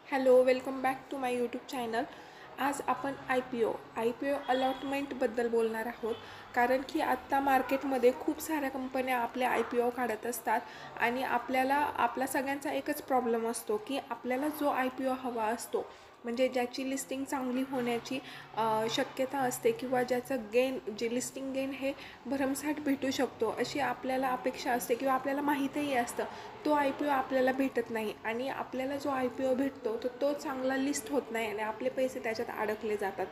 Hello, welcome back to my YouTube channel. आज आपण I P ओ अलॉटमेंटबद्दल बोलणार आहोत. कारण की आत्ता मार्केटमध्ये खूप साऱ्या कंपन्या आपल्या आय पी ओ काढत असतात आणि आपला सगळ्यांचा एकच प्रॉब्लेम असतो की आपल्याला जो आय पी ओ हवा असतो, म्हणजे ज्याची लिस्टिंग चांगली होण्याची शक्यता असते किंवा ज्याचं जे लिस्टिंग गेन हे भरमसाठ भेटू शकतो अशी आपल्याला अपेक्षा असते किंवा आपल्याला माहीतही असतं, तो आय पी ओ आपल्याला भेटत नाही आणि आपल्याला जो आय पी ओ भेटतो तो चांगला लिस्ट होत नाही आणि आपले पैसे त्याच्यात अडकले जातात.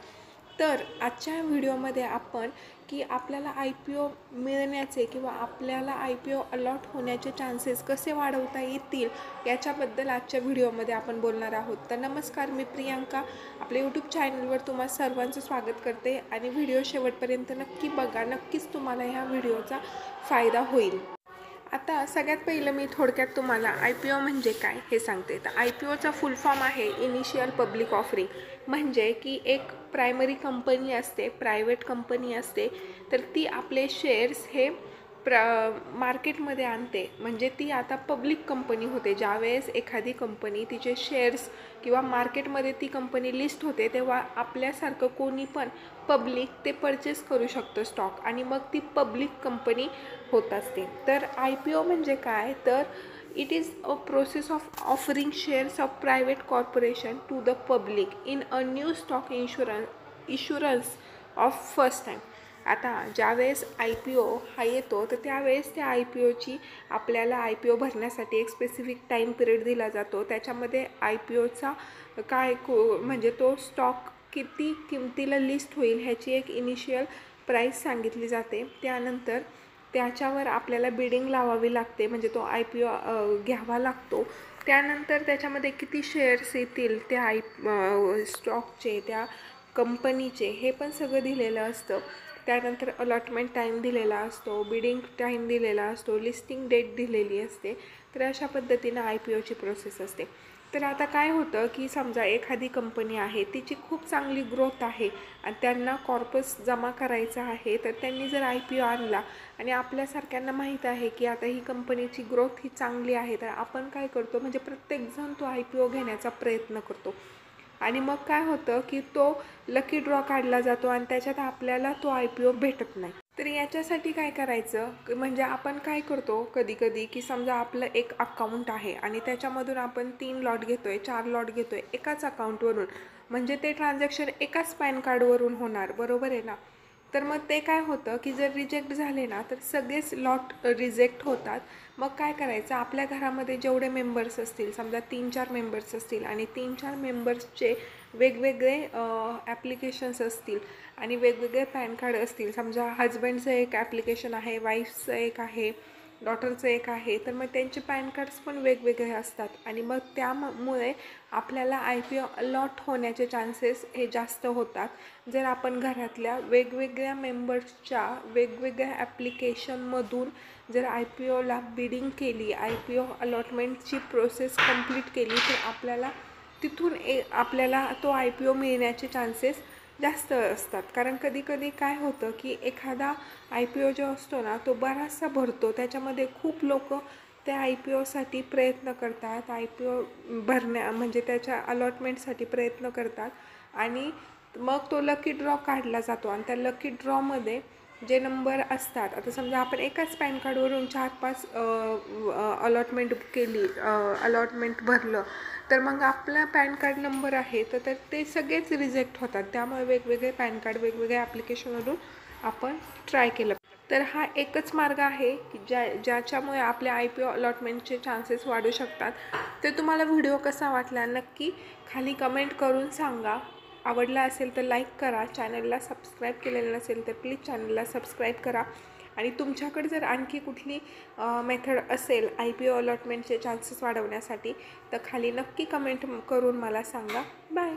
तर आजच्या व्हिडिओमध्ये आपण की आपल्याला आय पी ओ मिळण्याचे किंवा आपल्याला आय पी ओ अलॉट होण्याचे चान्सेस कसे वाढवता येतील याच्याबद्दल आजच्या व्हिडिओमध्ये आपण बोलणार आहोत. तर नमस्कार, मी प्रियांका आपल्या यूट्यूब चॅनलवर तुम्हा सर्वांचं स्वागत करते आणि व्हिडिओ शेवटपर्यंत नक्की बघा. नक्कीच तुम्हाला ह्या व्हिडिओचा फायदा होईल. आता सगळ्यात पहिलं मी थोडक्यात तुम्हाला आय पी ओ म्हणजे काय हे सांगते. तर I P Ocha full form आहे इनिशियल पब्लिक ऑफरिंग. म्हणजे की एक प्रायमरी कंपनी असते, प्रायव्हेट कंपनी असते, तर ती आपले शेअर्स हे मार्केटमध्ये आणते. म्हणजे ती आता पब्लिक कंपनी होते. ज्यावेळेस एखादी कंपनी तिचे शेअर्स किंवा मार्केटमध्ये ती कंपनी लिस्ट होते, तेव्हा आपल्यासारखं कोणी पण पब्लिक ते परचेस करू शकतं स्टॉक आणि मग ती पब्लिक कंपनी होत असते. तर आय पी ओ म्हणजे काय, तर it is a process of offering shares of private corporation to the public in a new stock insurance of first time. आता ज्यावेळेस आय पी ओ हा येतो, तर त्यावेळेस त्या आय पी ओची आपल्याला आय पी ओ भरण्यासाठी एक स्पेसिफिक टाईम पिरियड दिला जातो. त्याच्यामध्ये आय पी ओचा म्हणजे तो स्टॉक किती किमतीला लिस्ट होईल ह्याची एक इनिशियल प्राईस सांगितली जाते. त्यानंतर त्याच्यावर आपल्याला बिडिंग लावावी लागते, म्हणजे तो आय पी ओ घ्यावा लागतो. त्यानंतर त्याच्यामध्ये किती शेअर्स येतील त्या स्टॉकचे, त्या कंपनीचे, हे पण सगळं दिलेलं असतं. त्यानंतर अलॉटमेंट टाईम दिलेला असतो, बिडिंग टाईम दिलेला असतो, लिस्टिंग डेट दिलेली असते. तर अशा पद्धतीनं आय पी ओची प्रोसेस असते. तर आता काय होतं की समजा एखादी कंपनी आहे, तिची खूप चांगली ग्रोथ आहे आणि त्यांना कॉर्पस जमा करायचा आहे, तर त्यांनी जर आय पी ओ आणला आणि आपल्यासारख्यांना माहीत आहे की आता ही कंपनीची ग्रोथ ही चांगली आहे, तर आपण काय करतो, म्हणजे प्रत्येकजण तो आय पी ओ घेण्याचा प्रयत्न करतो. आणि मग काय होतं की तो लकी ड्रॉ काढला जातो आणि त्याच्यात आपल्याला तो आय पी ओ भेटत नाही. तर याच्यासाठी काय करायचं, म्हणजे आपण काय करतो कधी कधी की समजा आपलं एक अकाउंट आहे आणि त्याच्यामधून आपण 3 लॉट घेतोय, 4 लॉट घेतोय एकाच अकाउंटवरून, म्हणजे ते ट्रान्झॅक्शन एकाच पॅन कार्डवरून होणार, बरोबर आहे ना. तर मग ते काय होतं की जर रिजेक्ट झाले ना, तर सगळेच लॉट रिजेक्ट होतात. मग काय करायचं, आपल्या घरामध्ये जेवढे मेंबर्स असतील, समजा 3-4 मेंबर्स असतील आणि 3-4 मेंबर्सचे वेगवेगळे ॲप्लिकेशन्स असतील आणि वेगवेगळे पॅन कार्ड असतील. समजा हजबंडचं एक ॲप्लिकेशन आहे, वाईफचं एक आहे, डॉटरचं एक आहे, तर मग त्यांचे पॅन कार्ड्स पण वेगवेगळे असतात आणि मग त्यामुळे आपल्याला आय पी ओ अलॉट होण्याचे चान्सेस हे जास्त होतात. जर आपण घरातल्या वेगवेगळ्या मेंबर्सच्या वेगवेगळ्या ॲप्लिकेशनमधून जर आय पी ओला बिडिंग केली, आय पी ओ अलॉटमेंटची प्रोसेस कंप्लीट केली, तर आपल्याला तिथून आपल्याला तो आय पी ओ मिळण्याचे चान्सेस जास्त असतात. कारण कधी कधी काय होतं की एखादा आय पी ओ जो असतो ना, तो बराचसा भरतो, त्याच्यामध्ये खूप लोक त्या आय पी ओसाठी प्रयत्न करतात, आय पी ओ म्हणजे त्याच्या अलॉटमेंटसाठी प्रयत्न करतात आणि मग तो लकी ड्रॉ काढला जातो. आणि त्या लकी ड्रॉमध्ये जे नंबर असतात, आता समजा आपण एकाच पॅन कार्डवरून 4-5 अलॉटमेंट भरलं, तर मग आपला पॅन कार्ड नंबर आहे तर ते सगळेच रिजेक्ट होतात. त्यामुळे वेगवेगळे पॅन कार्ड वेगवेगळ्या ॲप्लिकेशनवरून आपण ट्राय केलं. तर हा एकच मार्ग आहे की ज्याच्यामुळे आपल्या आय पी ओ अलॉटमेंटचे चान्सेस वाढू शकतात. तर तुम्हाला व्हिडिओ कसा वाटला नक्की खाली कमेंट करून सांगा. आवडला असेल तर लाईक करा. चॅनलला सबस्क्राईब केलेलं नसेल तर प्लीज चॅनलला सबस्क्राईब करा. आणि तुमच्याकडे जर आणखी कुठली मेथड असेल आय पी ओ अलॉटमेंटचे चान्सेस वाढवण्यासाठी, तर खाली नक्की कमेंट करून मला सांगा. बाय.